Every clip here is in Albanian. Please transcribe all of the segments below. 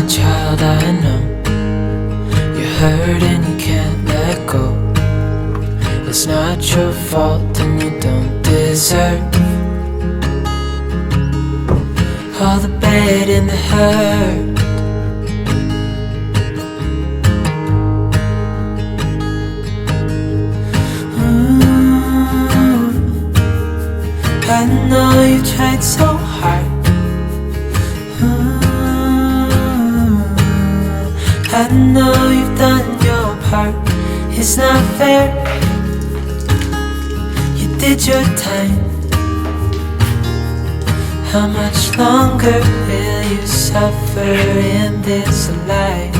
child, I know you're hurt and you can't let go. It's not your fault and you don't deserve all the bad and the hurt. I know you tried so hard. I know you've done your part. It's not fair. You did your time. How much longer will you suffer in this life?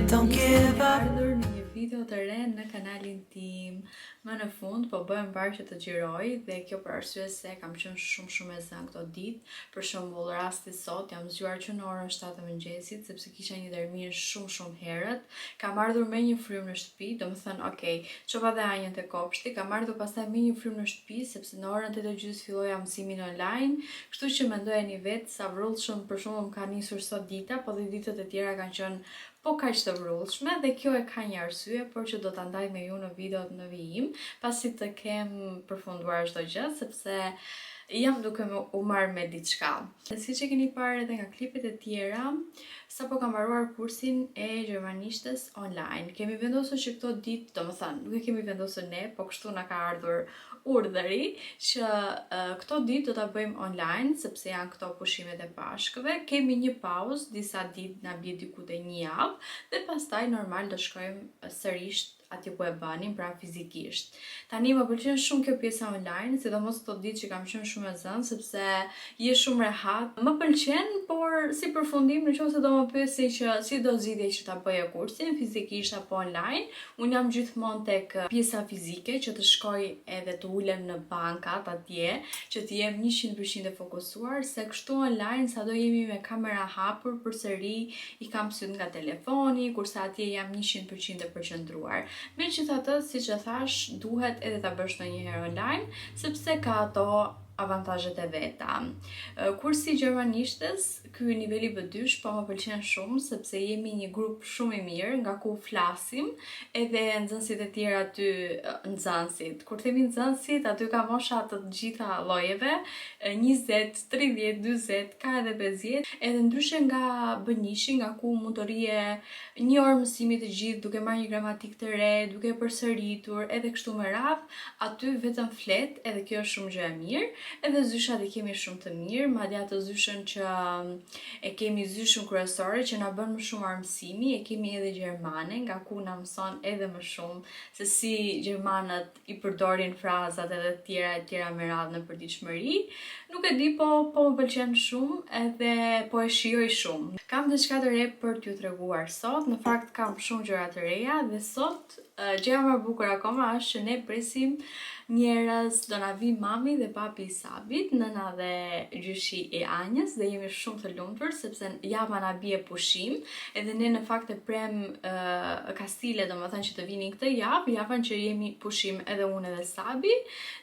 Don't give up. Në një video të re në kanalin tim. Më në fund po bëhem parë që të xhiroj dhe kjo për arsye se kam qenë shumë e zënë këto ditë. Për shembull, rasti sot jam zgjuar që në orën 7 të mëngjesit sepse kisha një termin shumë herët. Kam ardhur me një frymë në shtëpi, domethënë, okay, çova dhe anjën te kopshti, kam ardhur pastaj me një frymë në shtëpi sepse në orën 8:30 filloja mësimin online, kështu që mendoja një vetë sa vrullshëm për shembull ka nisur sot dita, po dhe ditët e tjera kanë qenë po kaq të vrullshme dhe kjo e ka një arsye, por që do ta ndaj me ju në videot në vijim, pasi të kem përfunduar çdo gjë, sepse jam duke u marrë me diçka. Siç e keni parë edhe nga klipet e tjera, sapo kam mbaruar kursin e gjermanishtes online. Kemi vendosur që këto ditë, domethënë, nuk e kemi vendosur ne, po kështu na ka ardhur urdhëri që këto ditë do ta bëjmë online sepse janë këto pushimet e Pashkëve. Kemi një pauzë, disa ditë na bie diku te një javë dhe pastaj normal do shkojmë sërish atje ku e banim, pra fizikisht. Tani më pëlqen shumë kjo pjesa online, sidomos këto ditë që kam qenë shumë e zënë sepse je shumë rehat. Më pëlqen, por si përfundim nëse do më pyesni që si do zgjidhej që ta bëja kursin fizikisht apo online, un jam gjithmonë tek pjesa fizike, që të shkoj edhe të ulem në bankat atje, që të jem 100% e fokusuar, se kështu online sado jemi me kamera hapur, përsëri i kam syt nga telefoni, kurse atje jam 100% e përqendruar. Megjithatë, siç e thash, duhet edhe ta bësh ndonjëherë online, sepse ka ato avantazhet e veta. Kursi i gjermanishtes, ky niveli B2, po më pëlqen shumë sepse jemi një grup shumë i mirë, nga ku flasim, edhe nxënësit e tjerë aty, nxënësit. Kur themi nxënësit, aty ka mosha të gjitha llojeve, 20, 30, 40, ka edhe 50, edhe ndryshe nga B1, nga ku mund të rije një orë mësimi të gjithë, duke marrë një gramatik të re, duke përsëritur, edhe kështu me radhë, aty vetëm flet, edhe kjo është shumë gjë e mirë. Edhe zyshat e kemi shumë të mirë, madje ato zyshën që e kemi zyshën kryesore që na bën më shumë armësimi, e kemi edhe gjermane, nga ku na mëson edhe më shumë se si gjermanët i përdorin frazat edhe tjera me radhë në përditshmëri. Nuk e di, po më pëlqen shumë edhe po e shijoj shumë. Kam diçka të re për t'ju treguar sot, në fakt kam shumë gjëra të reja dhe sot gjëja më e bukur akoma është që ne presim njerëz, do na vi mami dhe papi i Sabit, nëna dhe gjyshi i Anjës, dhe jemi shumë të lumtur sepse java na bie pushim, edhe ne në fakt e prem Kastile, domethënë që të vinin këtë javë, javën që jemi pushim edhe unë edhe Sabi,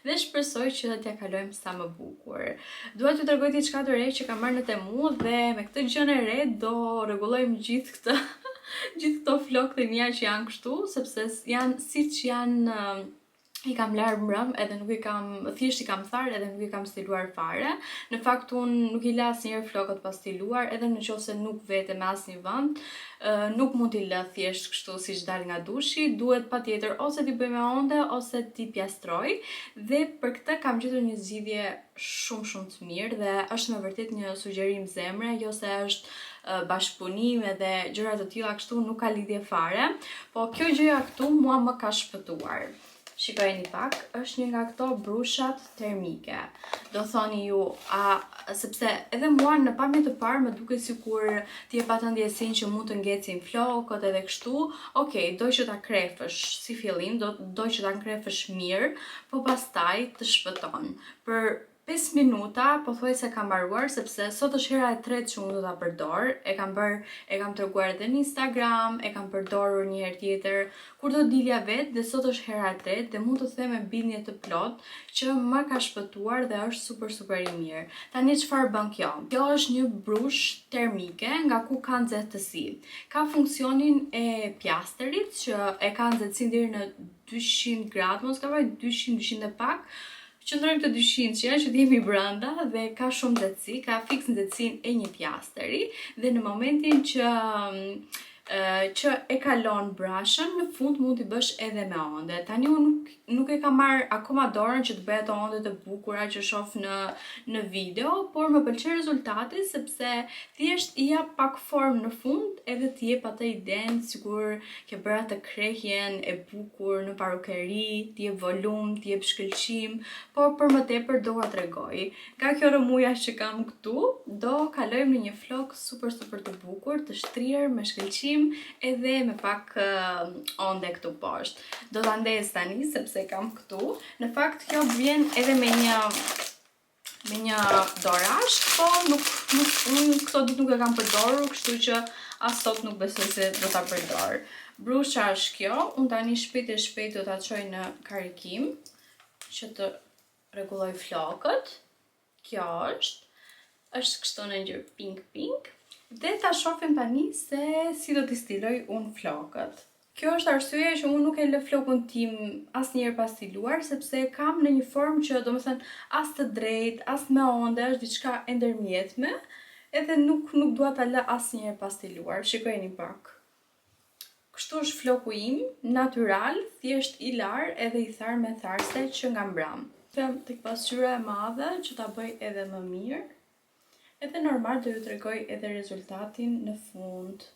dhe shpresoj që t'ja kalojmë sa më bukur. Dua t'ju tregoj diçka të re që kam marrë në Temu dhe me këtë gjën e re do rregullojmë gjithë këtë gjithë këto flokët e mia që janë kështu, sepse janë siç janë. I kam larë mbrëm, edhe nuk i kam, thjesht i kam tharë edhe nuk i kam stiluar fare. Në fakt unë nuk i la asnjëherë flokët pa stiluar, edhe nëse nuk vete me asnjë vend, nuk mund t'i lë thjesht kështu siç dal nga dushi, duhet patjetër ose t'i bëj me onde ose t'i pjastroj. Dhe për këtë kam gjetur një zgjidhje shumë të mirë dhe është me vërtet një sugjerim zemre, jo se është bashkëpunim edhe gjëra të tilla kështu, nuk ka lidhje fare, po kjo gjëja këtu mua më ka shpëtuar. Shikojeni pak, është një nga këto brushat termike. Do thoni ju, sepse edhe mua në pamje të parë më duket sikur ti e patë ndjesinë që mund të ngecin flokët edhe kështu. Okej, doj që ta krefësh si fillim, doj që ta krefësh mirë, po pastaj të shpëton. Për 5 minuta, po thuaj se kam mbaruar sepse sot është hera e tretë që unë do ta përdor. E kam treguar edhe në Instagram, e kam përdorur një herë tjetër kur do dilja vet dhe sot është hera e tretë dhe mund të them me bindje të plot që më ka shpëtuar dhe është super i mirë. Tani çfarë bën kjo? Kjo është një brush termike nga ku ka nxehtësi. Ka funksionin e pjasterit që e ka nxehtësinë deri në 200 gradë, mos ka vaj 200 e pak. Qëndrojmë të 200 që t'jemi brënda dhe ka shumë nxehtësi, ka fiks nxehtësinë e një pjasteri dhe në momentin që e kalon brashën, në fund mund t'i bësh edhe me onde. Tani unë nuk e kam marrë akoma dorën që të bëj ato onde të bukura që shoh në video, por më pëlqen rezultati sepse thjesht I jap pak formë në fund edhe t'i jep atë idenë sikur ke bërë atë krehjen e bukur në parukeri, t'i jep volum, t'i jep shkëlqim, por për më tepër do t'ua tregoj. Nga kjo rëmuja që kam këtu, do kalojmë në një flok super të bukur, të shtrirë me shkëlqim edhe me pak onde këtu poshtë. Do ta ndes tani sepse kam këtu. Në fakt kjo vjen edhe me një dorash, po unë këto ditë nuk e kam përdorur, kështu që as sot nuk besoj se do ta përdor. Brusha është kjo, unë tani shpejt do ta çoj në karikim që të rregulloj flokët. Kjo është kështu në ngjyrë pink. Dhe ta shohim tani se si do t'i stiloj unë flokët. Kjo është arsyeja që unë nuk e lë flokun tim asnjëherë pa stiluar, sepse kam në një formë që domethënë as të drejtë, as me onde, është diçka e ndërmjetme, edhe nuk dua ta lë asnjëherë pa stiluar. Shikojeni pak. Kështu është floku im, natyral, thjesht I lar edhe I thar me tharse që nga mbram. Kem tek pasqyra e madhe që ta bëj edhe më mirë. Edhe normal do ju tregoj edhe rezultatin në fund.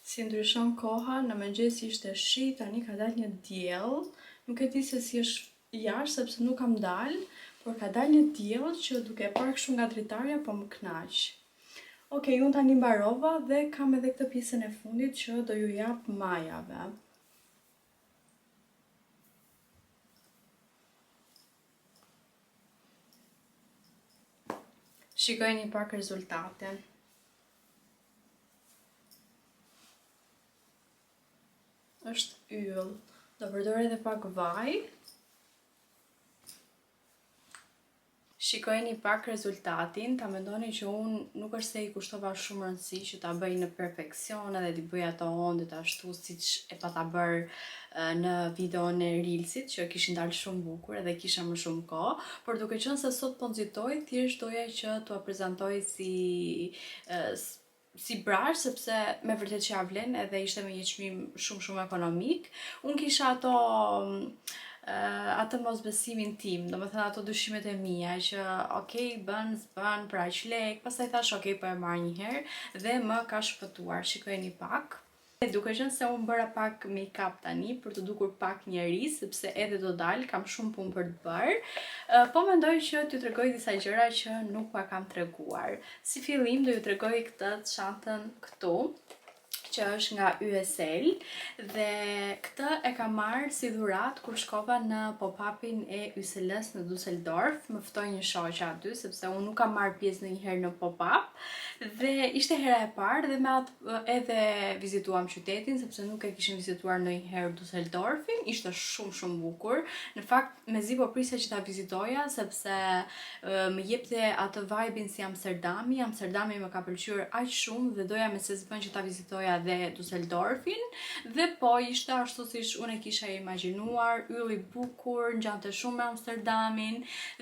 Si ndryshon koha, në mëngjes ishte shi, tani ka dalë një diell. Nuk e di se si është jashtë sepse nuk kam dalë, por ka dalë një diell që duke parë kështu nga dritarja po më kënaq. Okej, unë tani mbarova dhe kam edhe këtë pjesën e fundit që do ju jap majave. Shikojeni pak rezultatin. Është yll. Do përdor edhe pak vaj. Shikojeni pak rezultatin, ta mendoni që unë nuk është se I kushtova shumë rëndësi që ta bëj në perfeksion edhe t'i bëj ato ondet ashtu siç e pata bërë në videon e Reelsit që kishin dalë shumë bukur edhe kisha më shumë kohë, por duke qenë se sot po nxitoj, thjesht doja që t'ua prezantoj si brash, sepse me vërtet që ja vlen edhe ishte me një çmim shumë ekonomik. Unë kisha atë mosbesimin tim, domethënë ato dyshimet e mia që okay, bën për aq lek, pastaj thash okay, po e marr një herë dhe më ka shpëtuar. Shikojeni pak. Duke qenë se unë bëra pak make-up tani për të dukur pak njerëz, sepse edhe do dal, kam shumë punë për të bërë, po mendoj që t'ju tregoj disa gjëra që nuk ua kam treguar. Si fillim do ju tregoj këtë çantën këtu, që është nga YSL dhe këtë e kam marrë si dhuratë kur shkova në pop-upin e YSL-s në Düsseldorf. Më ftoi një shoqe aty sepse unë nuk kam marrë pjesë ndonjëherë në pop-up dhe ishte hera e parë dhe me atë edhe vizituam qytetin sepse nuk e kishim vizituar ndonjëherë Düsseldorfin. Ishte shumë bukur. Në fakt mezi po prisja që ta vizitoja sepse më jepte atë vibe-in si Amsterdami. Amsterdami më ka pëlqyer aq shumë dhe doja me sezbën që ta vizitoja dhe Düsseldorfin dhe po ishte ashtu siç unë e kisha imagjinuar, yll I bukur, ngjante shumë me Amsterdamin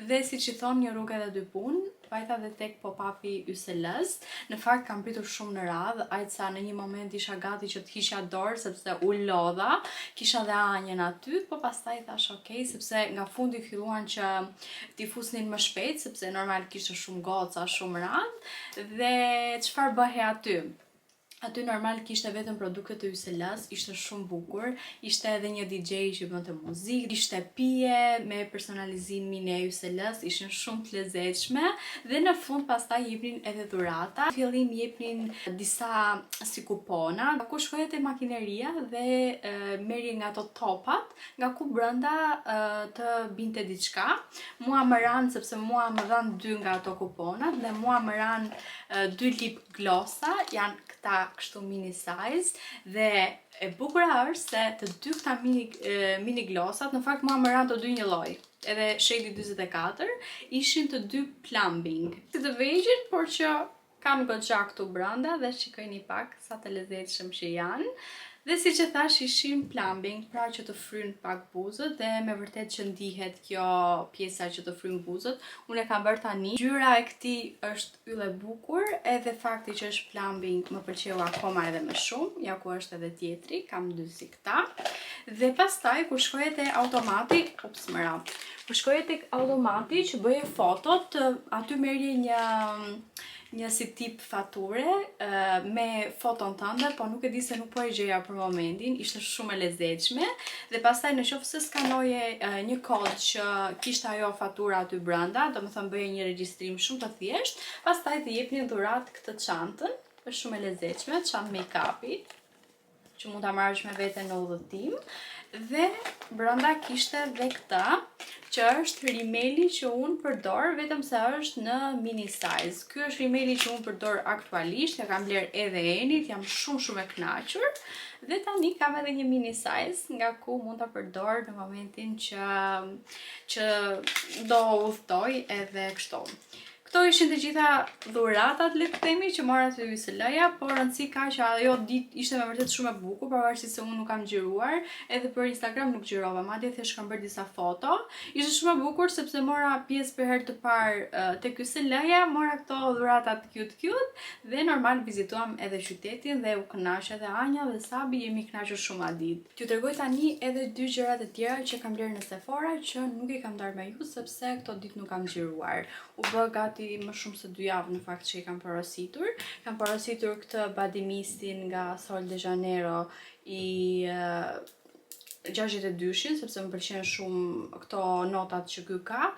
dhe siç I thon një rrugë edhe dy punë, vajta dhe tek pop-upi YSL-s. Në fakt kam pritur shumë në radhë, aq sa në një moment isha gati që të hiqja dorë sepse u lodha, kisha dhe anjen aty, po pastaj thash okay, sepse nga fundi filluan që t'i fusnin më shpejt sepse normal kishte shumë goca, shumë radhë dhe çfarë bëhej aty? Aty normal kishte vetëm produkte të YSL-s, ishte shumë bukur, ishte edhe një DJ që bënte muzikë, ishte pije me personalizimin e YSL-s, ishin shumë të lezetshme dhe në fund pastaj jepnin edhe dhurata. Në fillim jepnin disa si kupona, ku shkoje te makineria dhe merrje nga ato topat, nga ku brenda të binte diçka. Mua më ran sepse mua më dhan 2 nga ato kuponat dhe mua më ran 2 lip glossa, janë këta kështu mini size dhe e bukura është se të dy këta mini glossat në fakt mua më ran të dy një lloj. Edhe shade 44 ishin të dy plumbing. Si të vegjël, por që kam goxha këtu brenda dhe shikojini pak sa të lezetshëm që janë. Dhe si që thash ishin plumbing, pra që të fryn pak buzët dhe me vërtet që ndihet kjo pjesa që të fryn buzët. Unë e kam bërë tani. Ngjyra e këtij është yll e bukur, edhe fakti që është plumbing më pëlqeu akoma edhe më shumë. Ja ku është edhe tjetri, kam 2 si këta. Dhe pastaj kur shkoje te automati, kur shkoje te automati që bëje fotot, aty merrje një si tip fature me foton tënde, po nuk e di se nuk po e gjeja për momentin, ishte shumë e lezetshme dhe pastaj në qoftë se skanoje një kod që kishte ajo fatura aty brenda, domethënë bëje një regjistrim shumë të thjeshtë, pastaj të jepnin dhuratë këtë çantën, është shumë e lezetshme, çantë make-upi që mund ta marrësh me vete në udhëtim dhe brenda kishte dhe këtë që është rimeli që unë përdor, vetëm se është në mini size. Ky është rimeli që unë përdor aktualisht, ja kam bler edhe enit, jam shumë e kënaqur. Dhe tani kam edhe një mini size, nga ku mund ta përdor në momentin që do udhtoj edhe kështu. Këto ishin të gjitha dhuratat, le të themi, që mora te YSL-ja, por rëndësi ka që ajo ditë ishte me vërtet shumë e bukur, pavarësisht se unë nuk kam xhiruar, edhe për Instagram nuk xhirova, madje thjesht kam bërë disa foto. Ishte shumë e bukur sepse mora pjesë për herë të parë tek YSL-ja, mora këto dhuratat cute dhe normal vizituam edhe qytetin dhe u kënaq edhe Anja dhe Sabi, jemi kënaqur shumë atë ditë. T'ju tregoj tani edhe 2 gjëra të tjera që kam bler në Sephora që nuk i kam darë me ju sepse këto ditë nuk kam xhiruar. U bë gati më shumë se 2 javë në fakt që i kam porositur. Kam porositur këtë body mistin nga Sol de Janeiro i 62-shin, sepse më pëlqen shumë këto notat që ky ka.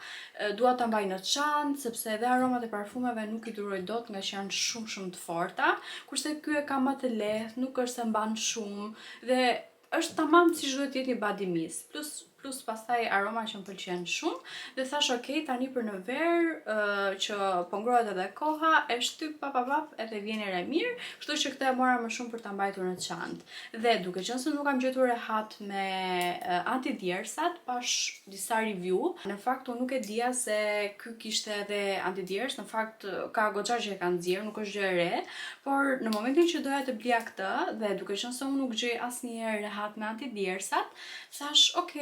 Dua ta mbaj në çantë sepse edhe aromat e parfumeve nuk i duroj dot nga që janë shumë të forta, kurse ky e ka më të lehtë, nuk është se mban shumë dhe është tamam si çdo të jetë një body mist. Plus pastaj aroma që më pëlqen shumë dhe thash ok, tani për në verë që po ngrohet edhe koha, e shtyp pap edhe vjen e mirë, kështu që këtë e mora më shumë për ta mbajtur në çantë. Dhe duke qenë se nuk kam gjetur rehat me antidjersat, pash disa review. Në fakt unë nuk e dija se ky kishte edhe antidjers, në fakt ka goxha që e kanë nxjerr, nuk është gjë e re, por në momentin që doja të blija këtë dhe duke qenë se unë nuk gjej asnjëherë rehat me antidjersat, thash ok,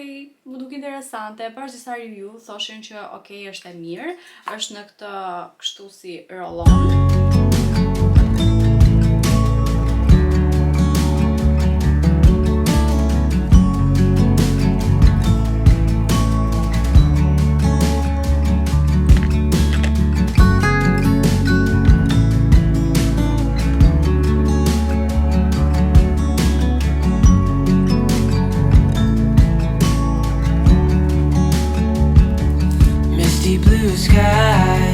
më duk interesante, pash disa review thoshin që ok, është e mirë, është në këtë kështu si roll-on. Blue sky,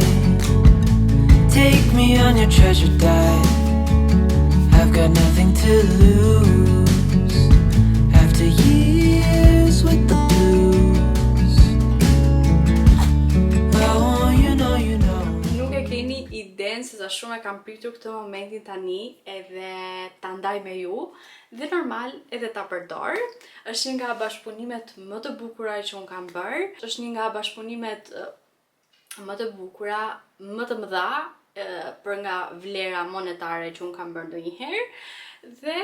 take me on your treasure dive. I've got nothing to lose after years with the blues. Oh, you know. Nuk e keni iden se sa shumë e kam pritur këtë momentin tani edhe ta ndaj me ju dhe normal edhe ta përdor. Është një nga bashkëpunimet më të bukura që un kam bërë. Është një nga bashkëpunimet më të bukura, më të mëdha për nga vlera monetare që unë kam bërë ndonjëherë dhe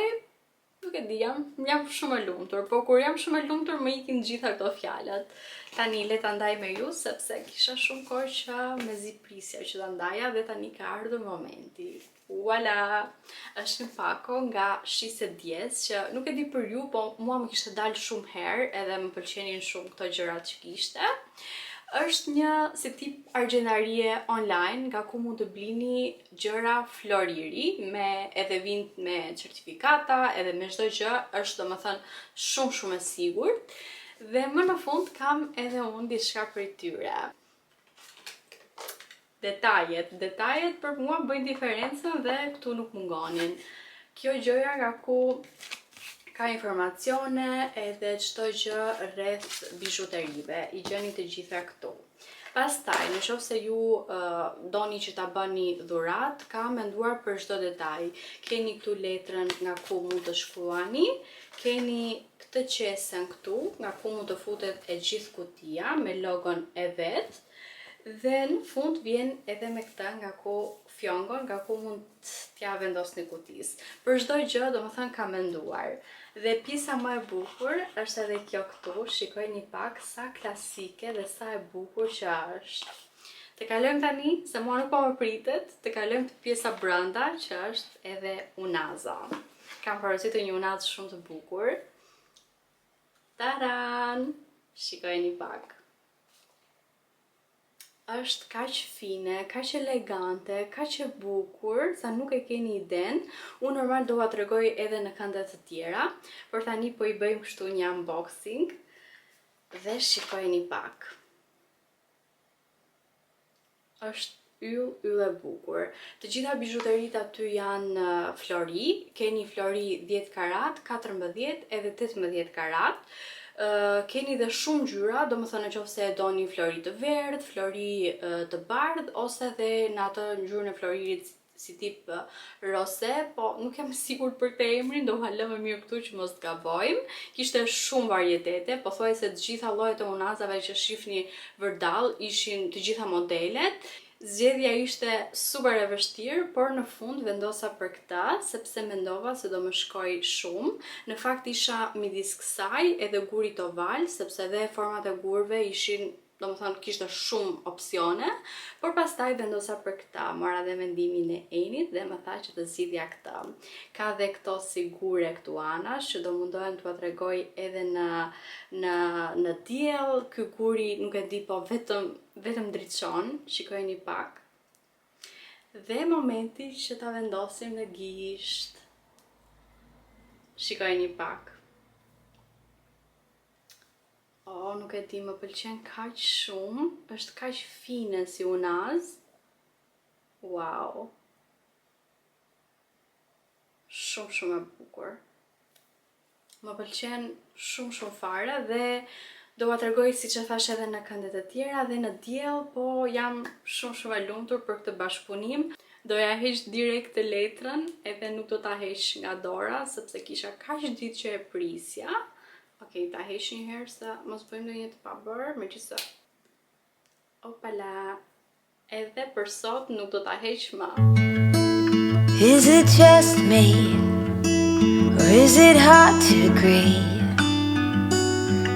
nuk e di, jam shumë e lumtur, po kur jam shumë e lumtur më ikin gjitha këto fjalët. Tani le ta ndaj me ju sepse kisha shumë kohë që mezi prisja që ta ndaja dhe tani ka ardhur momenti. Voila! Është një pako nga Shishe Dies që nuk e di për ju, po mua më kishte dalë shumë herë edhe më pëlqenin shumë këto gjërat që kishte. Është një si tip argjendarie online, nga ku mund të blini gjëra floriri, edhe vind me certifikata, edhe me çdo gjë, është domethënë shumë e sigurt. Dhe më në fund kam edhe unë diçka prej tyre. Detajet për mua bëjnë diferencën dhe këtu nuk mungonin. Kjo gjëja nga ku ka informacione edhe çdo gjë rreth bijuterive, i gjeni të gjitha këtu. Pastaj, nëse ju doni që ta bëni dhurat, ka menduar për çdo detaj. Keni këtu letrën nga ku mund të shkruani, keni këtë qesën këtu, nga ku mund të futet e gjithë kutia me logon e vet. Dhe në fund vjen edhe me këta nga ku fjongon, nga ku mund t'ja vendosni kutis. Për çdo gjë, domethënë ka menduar. Dhe pjesa më e bukur është edhe kjo këtu, shikojeni pak sa klasike dhe sa e bukur që është. Të kalojmë tani, se mua nuk po më pritet, të kalojmë të pjesa brenda që është edhe unaza. Kam porositur një unazë shumë të bukur. Taran! Shikojeni pak. Është kaq fine, kaq elegante, kaq e bukur, sa nuk e keni iden. Unë normal do t'ua tregoj edhe në kënde të tjera, por tani po i bëjmë kështu një unboxing dhe shikojeni pak. Është yll e bukur. Të gjitha bijuteritë aty janë flori, keni flori 10 karat, 14 edhe 18 karat. Keni dhe shumë ngjyra, domethënë nëse e doni flori të verdh, flori të bardh, ose edhe në atë ngjyrën e floririt si tip rose, po nuk jam sigurt për këtë emrin, do halë më mirë këtu që mos të gabojmë. Kishte shumë varietete, pothuajse të gjitha llojet e unazave që shihni vërdall ishin të gjitha modelet. Zgjedhja ishte super e vështirë, por në fund vendosa për këtë, sepse mendova se do më shkoj shumë. Në fakt isha midis kësaj edhe gurit oval, sepse edhe format e gurve ishin, domethënë kishte shumë opsione, por pastaj vendosa për këtë. Mora dhe mendimin e Enit dhe më tha që të zgjidhja këtë. Ka dhe këto si gure këtu anash, që do mundohem t'ua tregoj edhe në diell. Ky guri nuk e di, po vetëm ndriçon, shikojeni pak. Dhe momenti që ta vendosim në gisht. Shikojeni pak. Nuk e di, më pëlqen kaq shumë, është kaq fine si unaz. Wow. Shumë e bukur. Më pëlqen shumë fare dhe do t'ua tregoj siç e thash edhe në këndet e tjera dhe në diell, po jam shumë e lumtur për këtë bashkëpunim. Doja heq direkt të letrën, edhe nuk do ta heq nga dora, sepse kisha kaq ditë që e prisja. Okej, ta heq një herë se mos bëjmë ndonjë të pabër, megjithëse. Opala. Edhe për sot nuk do ta heq më. Is it just me, or is it hard to agree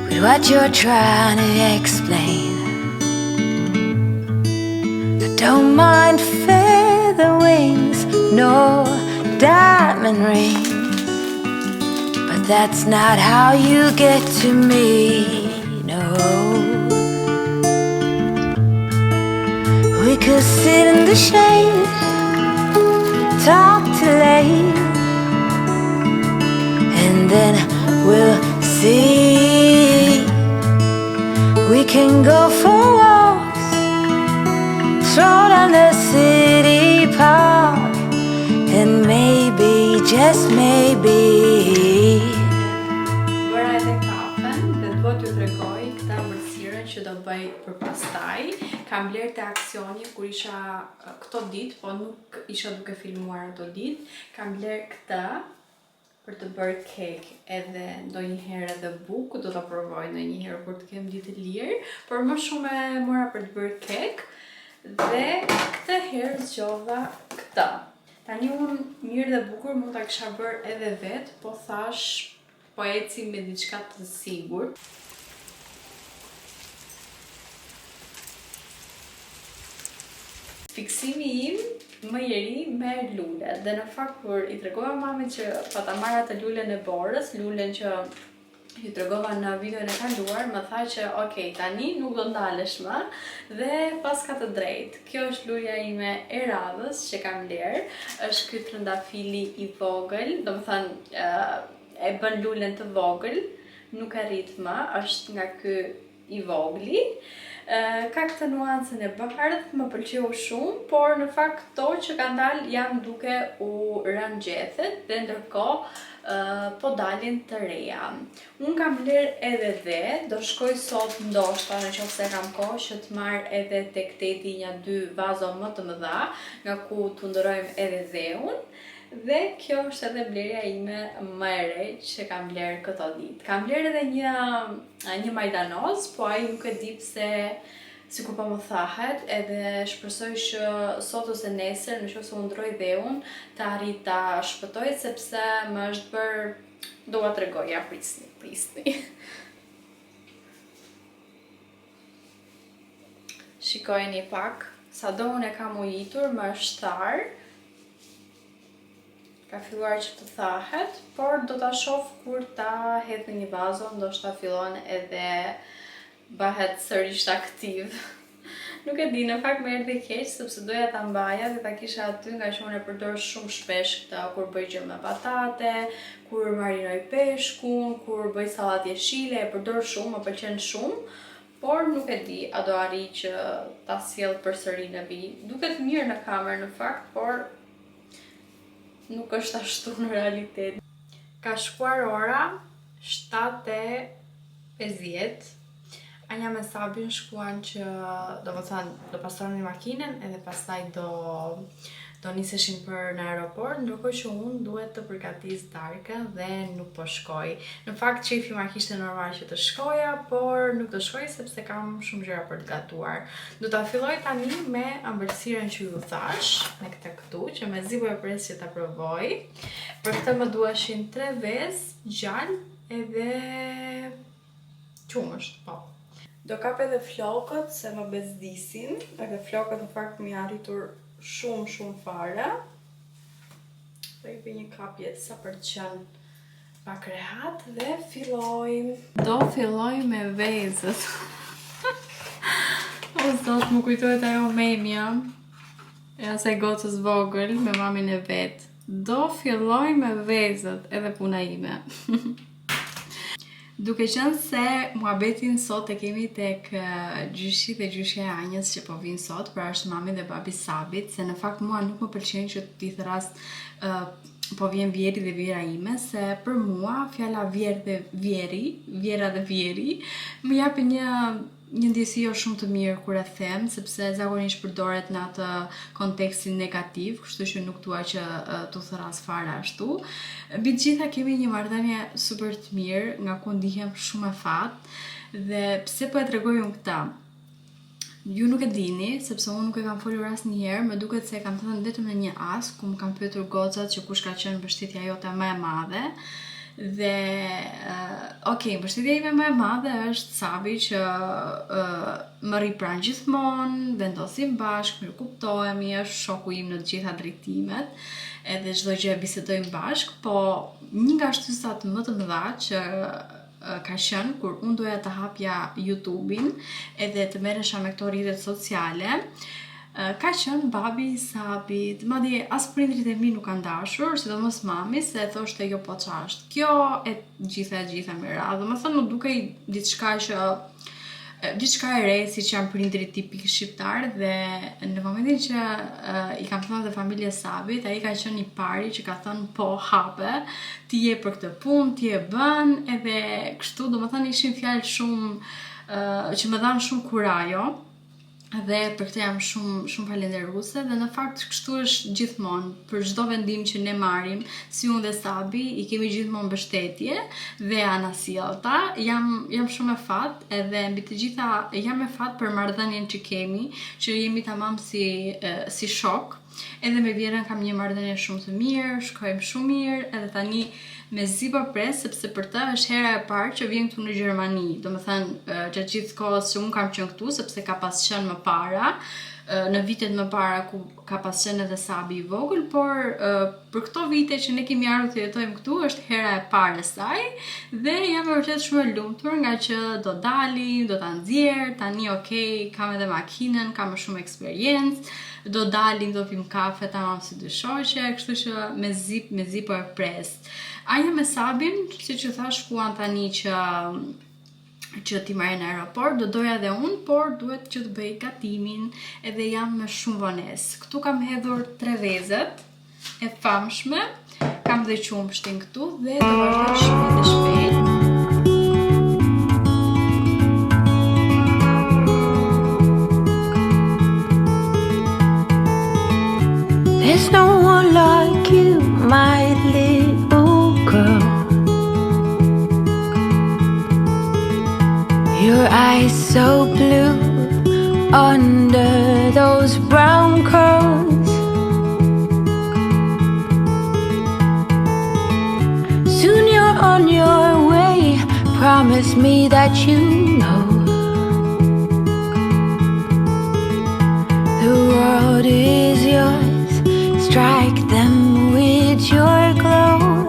with what you're trying to explain? I don't mind feather wings, no diamond rings, but that's not how you get to me, no. We could sit in the shade, talk till late, and then we'll see. We can go for walks, stroll down the city park, and maybe, just maybe. Bëra edhe kafen dhe dua t'ju tregoj këtë ëmbëlsirën që do bëj për pastaj. Kam bler te Aksioni kur isha këto ditë, po nuk isha duke filmuar ato ditë. Kam bler këtë për të bërë kek, edhe ndonjëherë edhe bukë, do ta provoj ndonjëherë kur të kem ditë të lirë, por më shumë e mora për të bërë kek. Dhe këtë herë zgjova këtë. Tani unë mirë dhe bukur mund ta kisha bërë edhe vet, po thash po eci me diçka të sigurt. Fiksimi im më i ri me lule, dhe në fakt kur i tregova mamit që po ta marr atë lulen e borës, lulen që ju tregova në videon e kaluar, më tha që ok, tani nuk do ndalesh më dhe pas ka të drejtë. Kjo është luja ime e radhës që kam ler, është ky trëndafili i vogël, domethënë e bën lulen të vogël, nuk e rrit më, është nga ky i vogli. Ka këtë nuancën e bardhë, më pëlqeu shumë, por në fakt to që kanë dalë janë duke u rënë gjethet dhe ndërkohë po dalin të reja. Unë kam ler edhe dhe, do shkoj sot ndoshta në qoftë se kam kohë që të marr edhe tek teti një 2 vazo më të mëdha, nga ku të ndërojmë edhe dheun. Dhe kjo është edhe blerja ime më e re që kam ler këto ditë. Kam ler edhe një majdanoz, po ai nuk e di pse sikur po më thahet, edhe shpresoj që sot ose nesër, në qoftë se u ndroj dheun, të arrit ta shpëtoj sepse më është bërë, do ua tregoj, ja prisni. Shikojeni pak, sado unë e kam ujitur, më është tharë. Ka filluar që të thahet, por do ta shoh kur ta hedh në një vazo, ndoshta fillon edhe bëhet sërish aktiv. Nuk e di, në fakt më erdhi keq sepse doja ta mbaja dhe ta kisha aty, nga që unë e përdor shumë shpesh këta kur bëj gjë me patate, kur marinoj peshkun, kur bëj sallatë jeshile, e përdor shumë, më pëlqen shumë, por nuk e di, a do arrij që ta sjell përsëri në vi. Duket mirë në kamerë në fakt, por nuk është ashtu në realitet. Ka shkuar ora 7:50. Anja me Sabin shkuan që do pastroni makinën edhe pastaj do niseshin për në aeroport, ndërkohë që unë duhet të përgatis darkën dhe nuk po shkoj. Në fakt qefi ma kishte normal që të shkoja, por nuk të shkoj sepse kam shumë gjëra për të gatuar. Do ta filloj tani me ëmbëlsirën që ju thash, me këtë këtu, që mezi po e pres që ta provoj. Për këtë më duheshin 3 vezë gjallë edhe qumësht, po. Do kap edhe flokët se më bezdisin, edhe flokët në fakt më janë arritur shumë fare. Do i bëj një kapje sa për të qenë pak rehat dhe fillojmë. Do filloj me vezët. O zot, më kujtohet ajo memja e asaj gocës vogël me mamin e vet. Do filloj me vezët, edhe puna ime. Duke qenë se muhabetin sot e kemi tek gjyshi dhe gjyshja e Anjës që po vinë sot, pra është mami dhe babi Sabit, se në fakt mua nuk më pëlqen që t'i thras po vjen vjeri dhe vjera ime, se për mua fjala vjera dhe vjeri, më japi një ndjesi jo shumë të mirë kur e them, sepse zakonisht përdoret në atë kontekstin negativ, kështu që nuk dua që t'u thras fare ashtu. Mbi të gjitha kemi një marrëdhënie super të mirë, nga ku ndihem shumë e fat, dhe pse po e tregoj unë këtë? Ju nuk e dini, sepse unë nuk e kam folur asnjëherë, më duket se e kam thënë vetëm në një as, ku më kam pyetur gocat që kush ka qenë mbështetja jote më e madhe. Dhe, mbështetja ime më e madhe është Sabi që më rri pranë gjithmonë, vendosim bashkë, mirë kuptohemi, është shoku im në të gjitha drejtimet, edhe çdo gjë e bisedojmë bashkë, po një nga shtysat më të mëdha që ka qenë kur unë doja të hapja YouTube-in edhe të merresha me këto rrjetet sociale, ka qenë babi i Sabit, madje as prindrit e mi nuk kanë dashur, sidomos mami, se thoshte jo po ç'asht. Kjo e gjitha me radhë. Domethënë më dukej diçka e re, siç janë prindrit tipik shqiptar, dhe në momentin që i kam thënë dhe familjes Sabit, ai ka qenë i pari që ka thënë po hape, ti je për këtë punë, ti e bën, edhe kështu, domethënë ishin fjalë shumë që më dhanë shumë kurajo. Dhe për këtë jam shumë falenderuese, dhe në fakt kështu është gjithmonë, për çdo vendim që ne marrim, si unë dhe Sabi, i kemi gjithmonë mbështetje dhe anasjellta. Jam shumë e fat, edhe mbi të gjitha jam e fat për marrëdhënien që kemi, që jemi tamam si shok. Edhe me Vjerën kam një marrëdhënie shumë të mirë, shkojmë shumë mirë, edhe tani mezi po pres, sepse për të është hera e parë që vjen këtu në Gjermani. Domethënë, gjatë gjithë kohës që unë kam qenë këtu, sepse ka pas qenë më para, në vitet më para ku ka pas qenë edhe Sabi i vogël, por për këto vite që ne kemi ardhur të jetojmë këtu është hera e parë e saj dhe jam vërtet shumë e lumtur nga që do dalim, do ta nxjerr, tani okay, kam edhe makinën, kam më shumë eksperiencë, do dalim, do pim kafe tamam si dy shoqe, kështu që me zi po e pres. Aja me Sabin, siç u thash, shkuan tani që ti marrë në aeroport, do doja edhe unë, por duhet që të bëj gatimin edhe jam me shumë vonesë. Këtu kam hedhur 3 vezët e famshme, kam dhe qumshtin këtu dhe do vazhdoj shpejt e shpejt. There's no one like you, my little girl. Your eyes so blue under those brown curls. Soon you're on your way, promise me that you know the world is yours, strike them with your glow.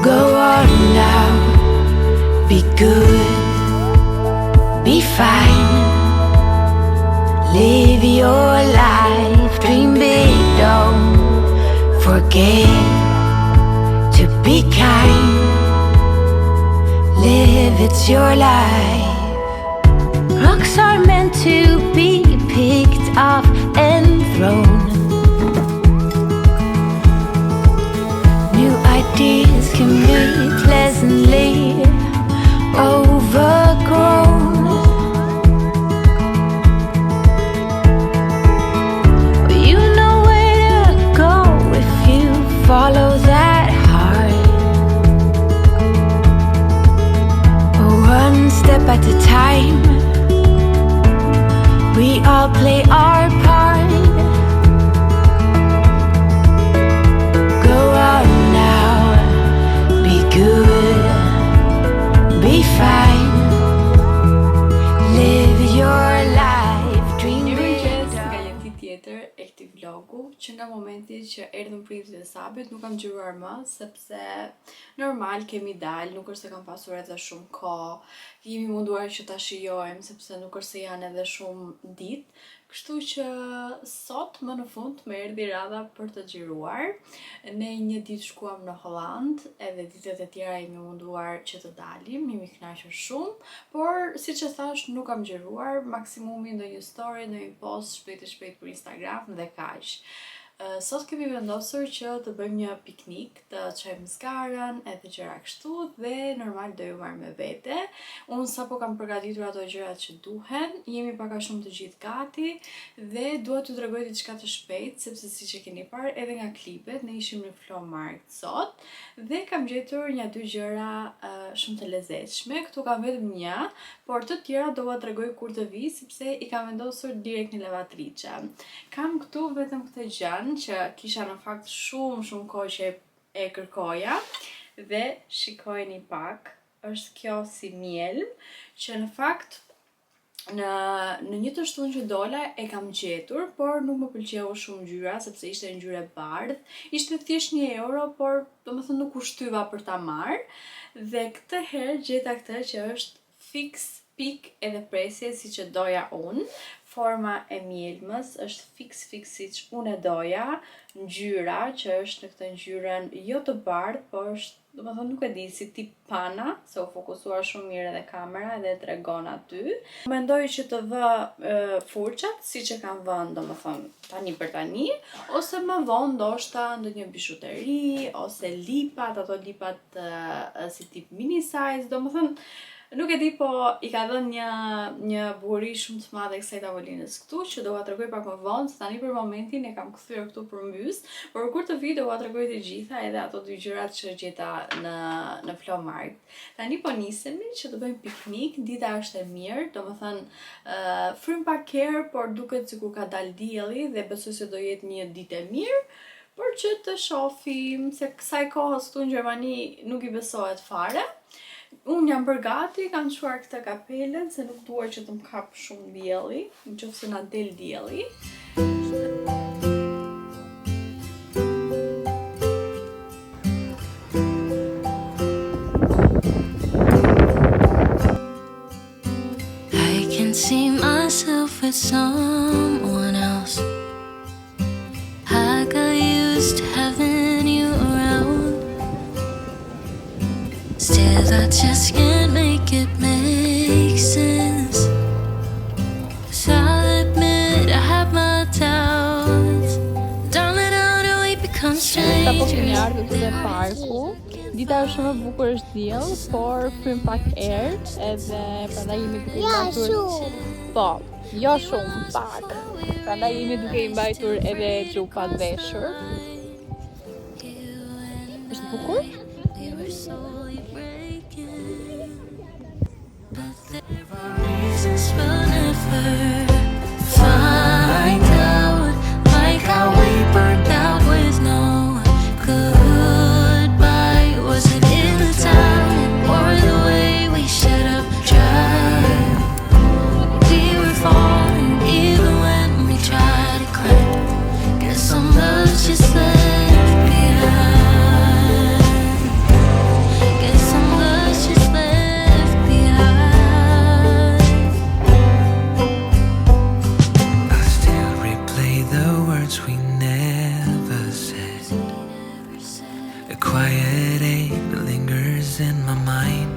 Go on now, be good, be fine, live your life, dream big, don't forget to be kind, live, it's your life. Rocks are meant to be picked up and thrown. New ideas can be pleasantly overgrown. But you know where to go if you follow that heart. One step at a time, we all play our part. Go out now, be good, be fine, live your life, dream big. Nga një ditë tjetër e këtij vlogu, që nga momenti që erdhën prindrit e Sabit nuk kam xhiruar më, sepse normal kemi dalë, nuk është se kam pasur edhe shumë kohë, jemi munduar që ta shijojmë sepse nuk është se janë edhe shumë ditë. Kështu që sot më në fund më erdhi radha për të xhiruar. Ne një ditë shkuam në Holland, edhe ditët e tjera jemi munduar që të dalim, jemi kënaqur shumë, por siç e thash nuk kam xhiruar, maksimumi ndonjë story, ndonjë post shpejt për Instagram dhe kaq. Sot kemi vendosur që të bëjmë një piknik, të çojmë zgarën edhe gjëra kështu dhe normal do ju marr me vete. Unë sapo kam përgatitur ato gjërat që duhen, jemi pak a shumë të gjithë gati dhe dua t'ju tregoj diçka të shpejt, sepse siç e keni parë edhe nga klipet, ne ishim në Flormarkt sot dhe kam gjetur 1-2 gjëra shumë të lezetshme. Këtu kam vetëm një, por të tjera do t'ua tregoj kur të vi, sepse i kam vendosur direkt në lavatriçe. Kam këtu vetëm këtë gjën që kisha në fakt shumë kohë që e kërkoja dhe shikojeni pak, është kjo si mjelm që në fakt në një të shtunë që dola e kam gjetur, por nuk më pëlqeu shumë ngjyra sepse ishte ngjyrë bardh. Ishte thjesht €1, por domethënë nuk u shtyva për ta marrë dhe këtë herë gjeta këtë që është fix pik edhe presje siç e doja unë. Forma e mjelmës është fix siç unë e doja, ngjyra që është në këtë ngjyrën jo të bardhë, por është, domethënë nuk e di, si tip pana, se u fokusuar shumë mirë edhe kamera edhe e tregon aty. Mendoj që të vë furçat siç e kam vënë, domethënë tani për tani, ose më vonë ndoshta ndonjë bijuteri ose lipat, ato lipat si tip mini size, domethënë nuk e di, po i ka dhënë një buhuri shumë të madhe kësaj tavolinës këtu, që do ua tregoj pak më vonë, se tani për momentin e kam kthyer këtu përmbys, por kur të vi do ua tregoj të gjitha, edhe ato 2 gjërat që gjeta në Flormarkt. Tani po nisemi që të bëjmë piknik, dita është e mirë, domethënë frym pak herë, por duket sikur ka dalë dielli dhe besoj se do jetë një ditë e mirë, por që të shohim se kësaj kohës këtu në Gjermani nuk i besohet fare. Unë jam përgati, kam çuar këtë kapelen se nuk dua që të më kap shumë dielli, nëse na del dielli. I can see myself with someone else. I got used to having you around. Still, I just can't make it make sense. So I'll admit I have my doubts. Darling, how do we become Ka po kemi strangers? ardhur te parku. Dita është shumë e bukur, është diell, por frym pak erë, edhe prandaj jemi duke i mbajtur. Po, jo shumë, pak. Prandaj jemi duke i mbajtur edhe xhupat veshur. Është bukur? Reasons we'll never find out, like how we burned out with no goodbye. Was it in the time or the way we shut up dry? We were falling even when we tried to climb. Guess some love's just left behind. Guess some love's just left behind. I still replay the words we never said. A quiet ache lingers in my mind.